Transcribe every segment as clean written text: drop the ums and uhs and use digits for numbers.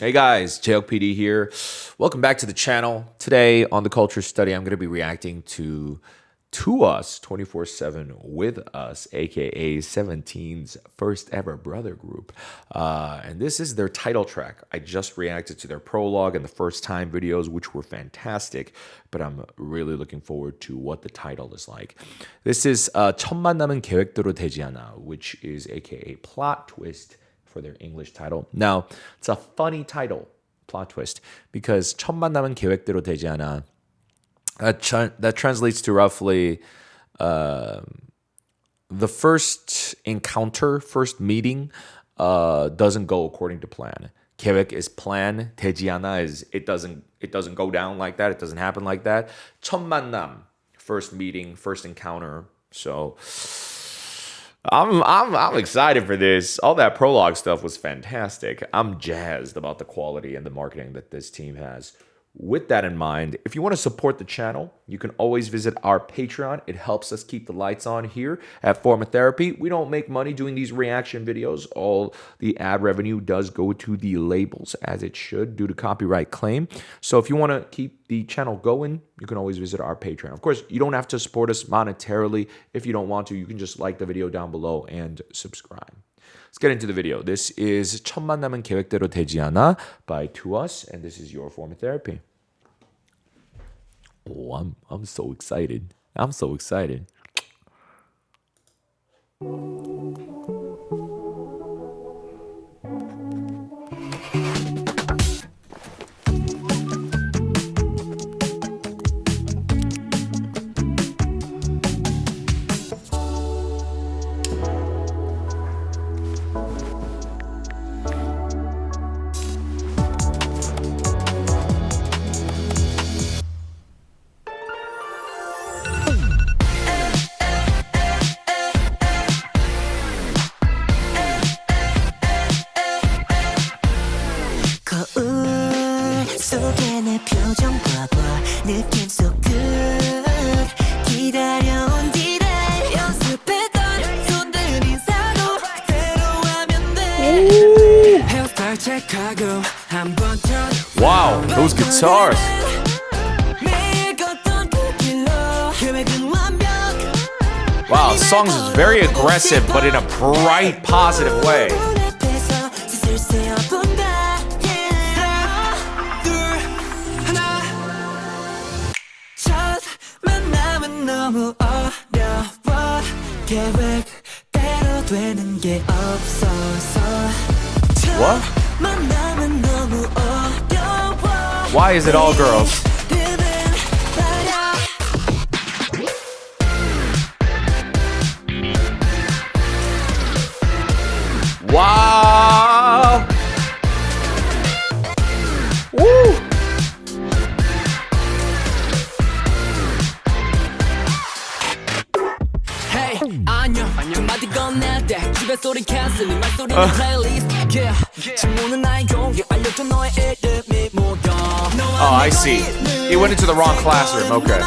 Hey guys, JL PD here. Welcome back to the channel. Today on the Culture Study, I'm going to be reacting to us 24/7 with us, aka 17's first ever brother group. And this is their title track. I just reacted to their prologue and the first time videos, which were fantastic, but I'm really looking forward to what the title is like. This is 첫 만남은 계획대로 되지 않아, which is aka plot twist for their English title. Now, it's a funny title, plot twist, because 첫 만남은 계획대로 되지 않아. That translates to roughly the first encounter, first meeting doesn't go according to plan. 계획 is plan, 되지 않아 is it doesn't go down like that, it doesn't happen like that. 첫 만남, first meeting, first encounter. So I'm excited for this. All that prologue stuff was fantastic. I'm jazzed about the quality and the marketing that this team has. With that in mind, if you want to support the channel, you can always visit our Patreon. It helps us keep the lights on here at Form of Therapy. We don't make money doing these reaction videos. All the ad revenue does go to the labels, as it should, due to copyright claim. So if you want to keep the channel going, you can always visit our Patreon. Of course, you don't have to support us monetarily. If you don't want to, you can just like the video down below and subscribe. Let's get into the video. This is 첫 만남은 계획대로 되지 않아 by TWS, and this is your form of therapy. Oh, I'm so excited. I'm so excited. 속에 내 표정 봐봐 느낌 so good 기다려온 디데이 연습했던 손들 인사도 그대로 하면 돼 헤어스타일 체크하고 한번 더 Wow, those guitars. 매일 걷던 그 길로 계획은 완벽 Wow, songs is very aggressive, but in a bright, positive way. 너무 어려워 계획대로 되는 게 없어서 What? 만나면 너무 어려워 Why is it all girls? Wow! Woo! 안녕 한마디 건넬 때 주변 소리 캔슬 말소리는 플레이리스트 yeah 질문은 나의 공개 알려줘 너의 이름이 뭐야 Oh, I see. He went into the wrong classroom. Okay.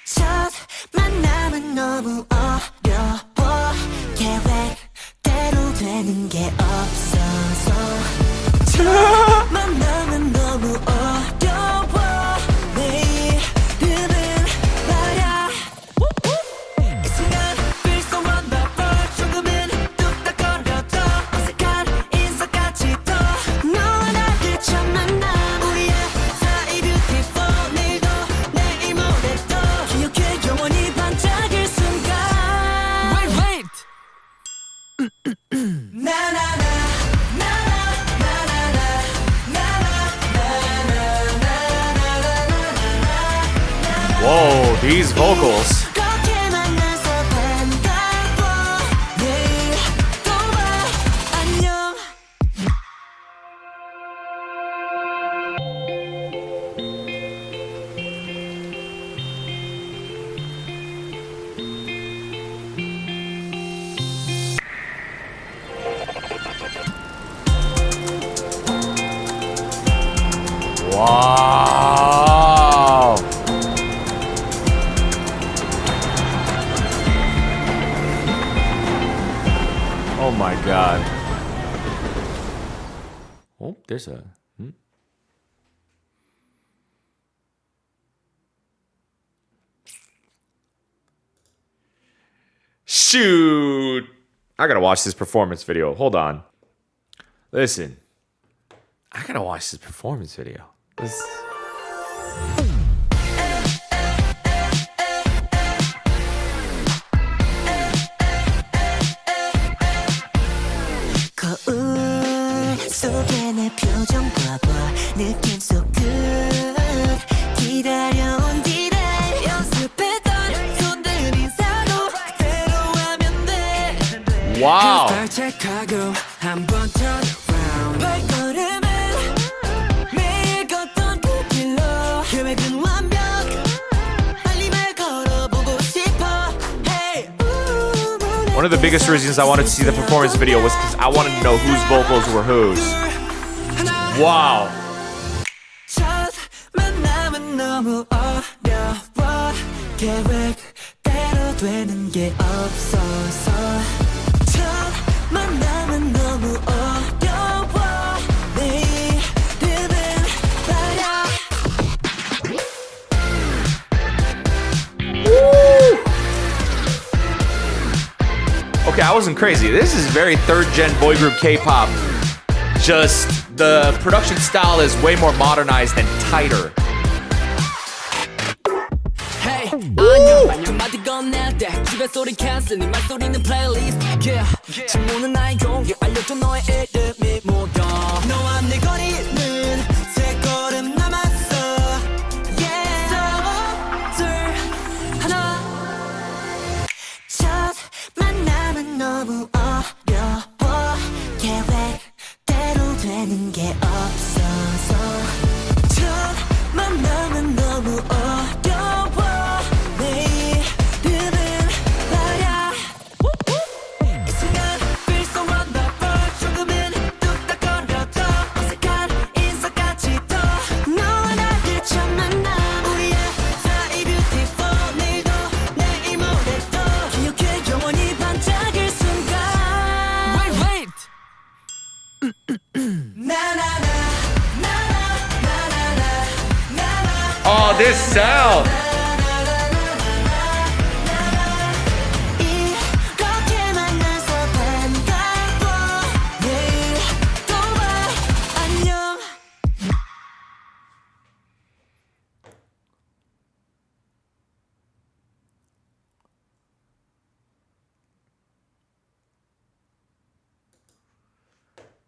첫 만남은 너무 어려워 계획대로 되는 게 없어서 첫 만남은 너무 어려워 Whoa, these vocals. Wow. Oh my god. Oh, there's a... Shoot! I gotta watch this performance video. Hold on. Listen. I gotta watch this performance video. This... 거울 속에 내 표정 봐봐 느낌 so good 기다려온 뒤를 연습했던 손들이 사고 그대로 하면 돼 Wow. 발짝하고 한번 turn around 발걸음은 매일 걷던 그 길로 계획은 완벽 빨리 말 걸어보고 싶어 Hey One of the biggest reasons I wanted to see the performance video was because I wanted to know whose vocals were whose. Wow. 첫 만남은 너무 어려워 계획대로 되는 게 없어서 첫 만남은 너무 어려워 내 이름은 말야 Okay, I wasn't crazy. This is very third-gen boy group K-pop. Just the production style is way more modernized and tighter. Hey 안녕 안녕 마디 건넬 때 집에 소리 캔슬 네 말소리는 플레이리스트 Yeah 질문은 나의 용기 알려줘 너의 이름이 뭐야 너와 내 거리는 세 걸음 남았어 Yeah 둘 하나 첫 만남은 너무 어려워 계획대로 되는 게 없어서 첫 만남은 너무 어려워 내 이름은 말야 이 순간 feel so wonderful 조금은 뚝딱거려도 어색한 인사까지도 너와 나를 처음 만나 우리의 사이 beautiful 내일도 내일 모레도 기억해 영원히 반짝일 순간 Wait Oh, this sound! 이렇게 만나서 반가워 내일 또 봐 안녕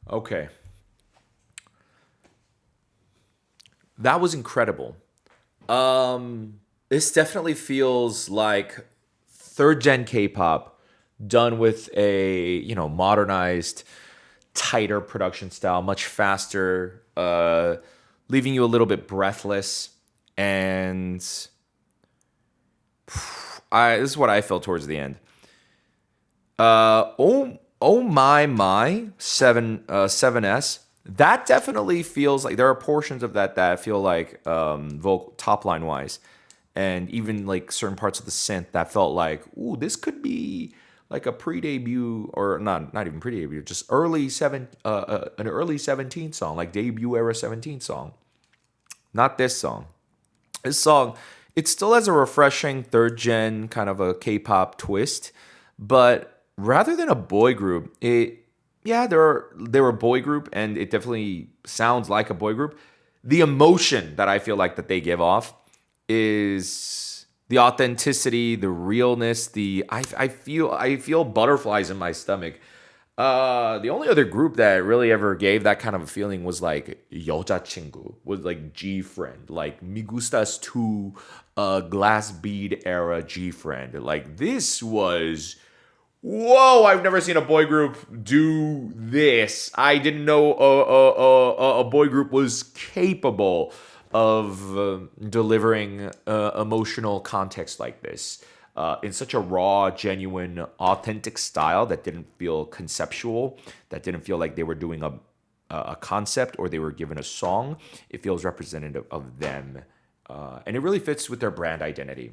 Okay. That was incredible. This definitely feels like third gen K-pop done with a, modernized, tighter production style, much faster, leaving you a little bit breathless. And this is what I felt towards the end. Oh my 7S. That definitely feels like there are portions of that feel like vocal top line wise, and even like certain parts of the synth that felt like, ooh, this could be like a pre-debut or not even pre-debut, just an early 17 song, like debut era 17 song. Not this song. This song, it still has a refreshing third gen kind of a K-pop twist, but rather than a boy group, they were a boy group, and it definitely sounds like a boy group. The emotion that I feel like that they give off is the authenticity, the realness. I feel butterflies in my stomach. The only other group that really ever gave that kind of a feeling was like 여자친구, was like G Friend, like Me Gustas 2, Glass Bead era G Friend. Like this was. Whoa, I've never seen a boy group do this. I didn't know a boy group was capable of delivering emotional context like this in such a raw, genuine, authentic style that didn't feel conceptual, that didn't feel like they were doing a concept or they were given a song. It feels representative of them. And it really fits with their brand identity.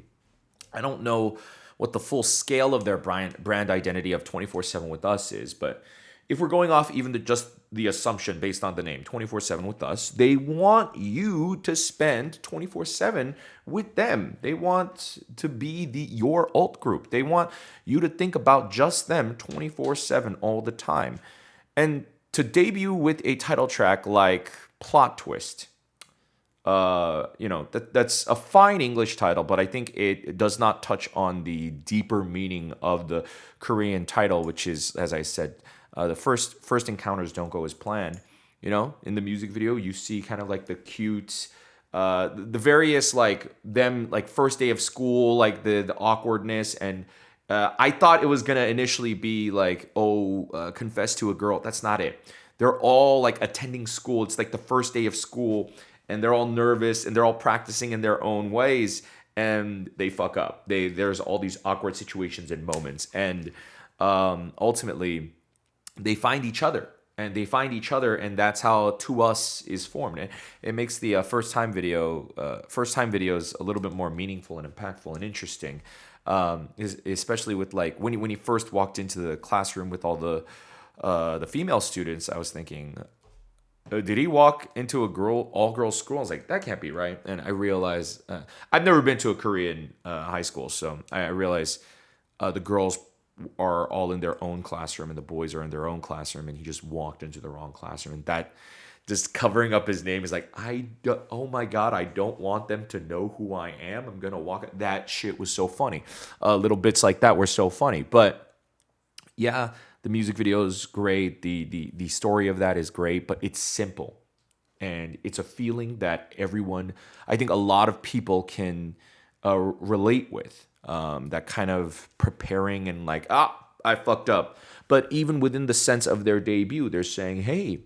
I don't know what the full scale of their brand identity of 24/7 with us is. But if we're going off even just the assumption based on the name 24/7 with us, they want you to spend 24/7 with them. They want to be your alt group. They want you to think about just them 24/7 all the time. And to debut with a title track like Plot Twist, that's a fine English title, but I think it does not touch on the deeper meaning of the Korean title, which is, as I said, the first encounters don't go as planned. In the music video, you see kind of like the cute, the various like them like first day of school, like the awkwardness, and I thought it was gonna initially be like, confess to a girl. That's not it. They're all like attending school. It's like the first day of school, and they're all nervous and they're all practicing in their own ways, and they fuck up. There's all these awkward situations and moments, and ultimately they find each other. And that's how To Us is formed. It makes the first time videos a little bit more meaningful and impactful and interesting, especially with like when he first walked into the classroom with all the female students. I was thinking, did he walk into all girls school? I was like, that can't be right. And I realized I've never been to a Korean high school, so I realized the girls are all in their own classroom and the boys are in their own classroom, and he just walked into the wrong classroom. And that just covering up his name is like, oh my God, I don't want them to know who I am. I'm gonna walk. That shit was so funny. Little bits like that were so funny. But yeah, the music video is great. The story of that is great, but it's simple. And it's a feeling that I think a lot of people can relate with. That kind of preparing and like, I fucked up. But even within the sense of their debut, they're saying, hey,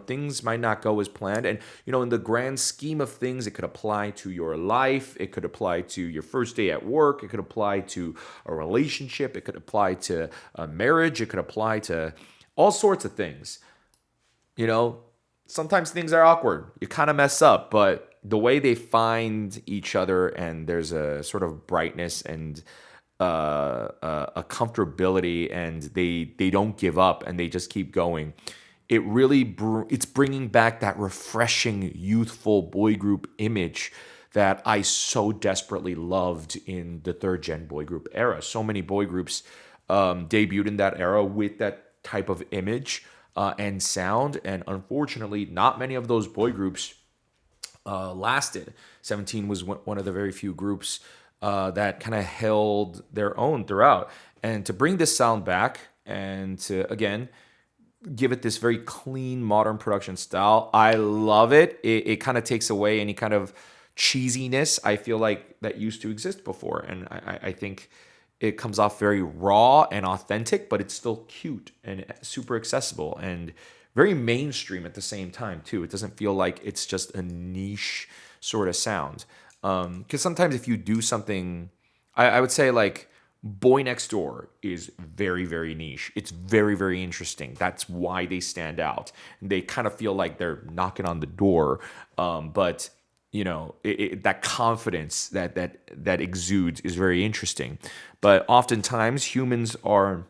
things might not go as planned. And, in the grand scheme of things, it could apply to your life. It could apply to your first day at work. It could apply to a relationship. It could apply to a marriage. It could apply to all sorts of things. Sometimes things are awkward. You kind of mess up, but the way they find each other, and there's a sort of brightness and a comfortability, and they don't give up and they just keep going. It really it's bringing back that refreshing youthful boy group image that I so desperately loved in the third gen boy group era. So many boy groups debuted in that era with that type of image and sound, and unfortunately, not many of those boy groups lasted. 17 was one of the very few groups that kind of held their own throughout. And to bring this sound back and to, again, give it this very clean, modern production style, I love it. It kind of takes away any kind of cheesiness I feel like that used to exist before. And I think it comes off very raw and authentic, but it's still cute and super accessible and very mainstream at the same time too. It doesn't feel like it's just a niche sort of sound. Because sometimes if you do something, I would say like Boy Next Door is very, very niche. It's very, very interesting. That's why they stand out. They kind of feel like they're knocking on the door, but that confidence that exudes is very interesting. But oftentimes humans are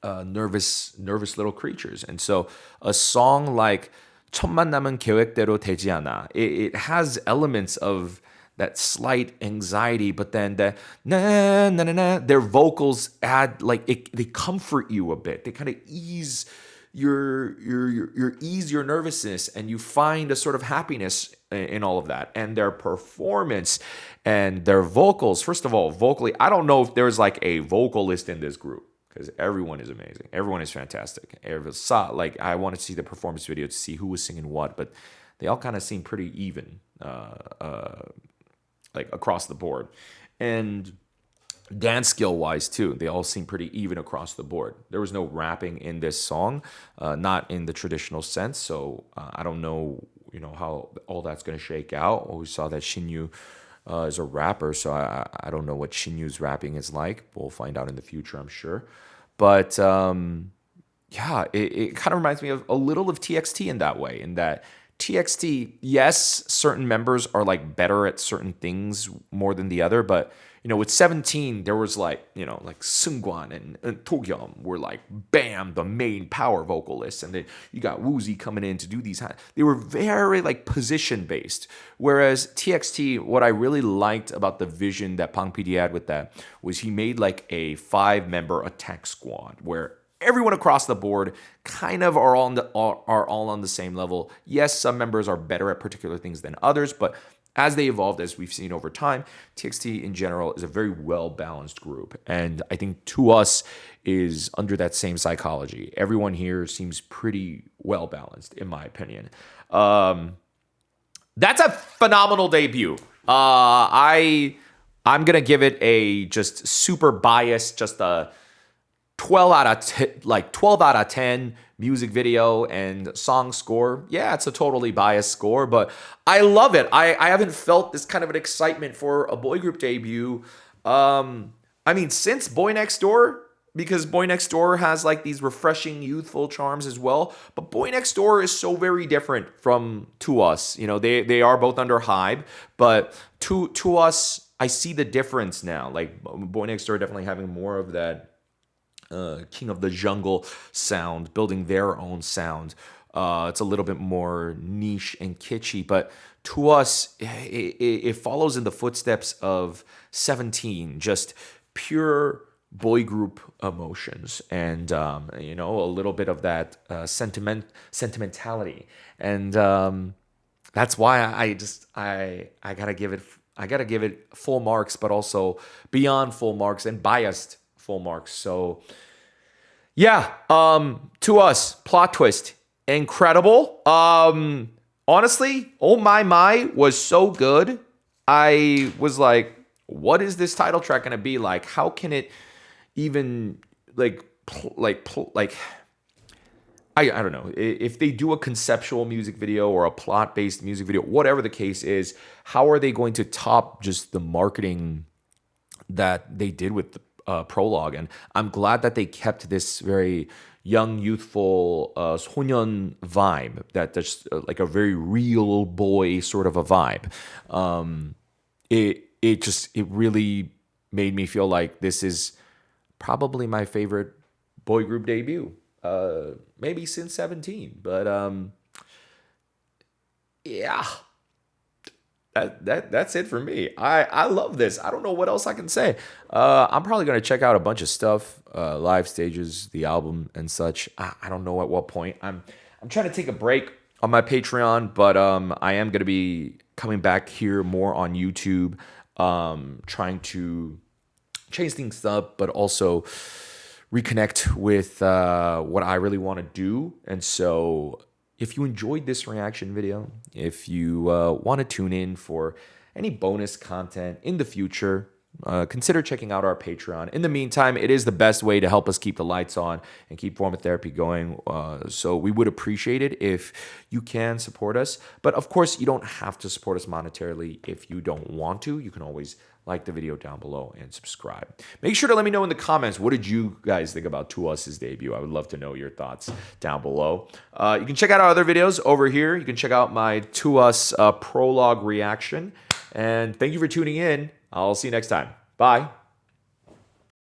nervous little creatures, and so a song like 첫 만남은 계획대로 되지 않아, it has elements of that slight anxiety, but then the na na na na, their vocals add like they comfort you a bit. They kind of ease your nervousness, and you find a sort of happiness in all of that. And their performance and their vocals, first of all, vocally, I don't know if there's like a vocalist in this group, because everyone is amazing. Everyone is fantastic. Like, I wanted to see the performance video to see who was singing what, but they all kind of seem pretty even, like across the board. And dance skill wise too, they all seem pretty even across the board. There was no rapping in this song, not in the traditional sense. So I don't know, how all that's going to shake out. We saw that Shinyu is a rapper, so I don't know what Shinyu's rapping is like. We'll find out in the future, I'm sure. But yeah, it kind of reminds me of a little of TXT in that way, in that TXT, yes, certain members are like better at certain things more than the other, but with 17, there was like, like Seungkwan and Tokyum were like, bam, the main power vocalists. And then you got Woozy coming in to do these. They were very like position based. Whereas TXT, what I really liked about the vision that Bang PD had with that was he made like a 5-member attack squad where everyone across the board kind of are all on the same level. Yes, some members are better at particular things than others, but as they evolved, as we've seen over time, TXT in general is a very well-balanced group. And I think To Us is under that same psychology. Everyone here seems pretty well-balanced, in my opinion. That's a phenomenal debut. I'm going to give it a just super biased, just a 12 out of 10 music video and song score. Yeah, it's a totally biased score, but I love it. I haven't felt this kind of an excitement for a boy group debut. Since Boy Next Door, because Boy Next Door has like these refreshing youthful charms as well. But Boy Next Door is so very different from To Us. They are both under Hybe, but to Us, I see the difference now. Like Boy Next Door definitely having more of that King of the Jungle sound, building their own sound. It's a little bit more niche and kitschy, but To Us, it follows in the footsteps of 17, just pure boy group emotions and a little bit of that sentimentality, and that's why I gotta give it full marks, but also beyond full marks and biased full marks. So yeah, To Us, plot twist, incredible. Honestly, Oh My was so good. I was like, what is this title track gonna be like? How can it even I don't know. If they do a conceptual music video or a plot-based music video, whatever the case is, how are they going to top just the marketing that they did with the prologue? And I'm glad that they kept this very young, youthful 소년 vibe, that just like a very real boy sort of a vibe. It really made me feel like this is probably my favorite boy group debut, maybe since 17. But yeah, that's it for me. I love this. I don't know what else I can say. I'm probably gonna check out a bunch of stuff, live stages, the album and such. I don't know at what point. I'm trying to take a break on my Patreon, but I am gonna be coming back here more on YouTube, trying to change things up, but also reconnect with what I really want to do. And so if you enjoyed this reaction video, if you want to tune in for any bonus content in the future, consider checking out our Patreon. In the meantime, it is the best way to help us keep the lights on and keep Form of Therapy going. So we would appreciate it if you can support us. But of course, you don't have to support us monetarily if you don't want to. You can always like the video down below and subscribe. Make sure to let me know in the comments, what did you guys think about To Us's debut? I would love to know your thoughts down below. You can check out our other videos over here. You can check out my To Us prologue reaction. And thank you for tuning in. I'll see you next time. Bye.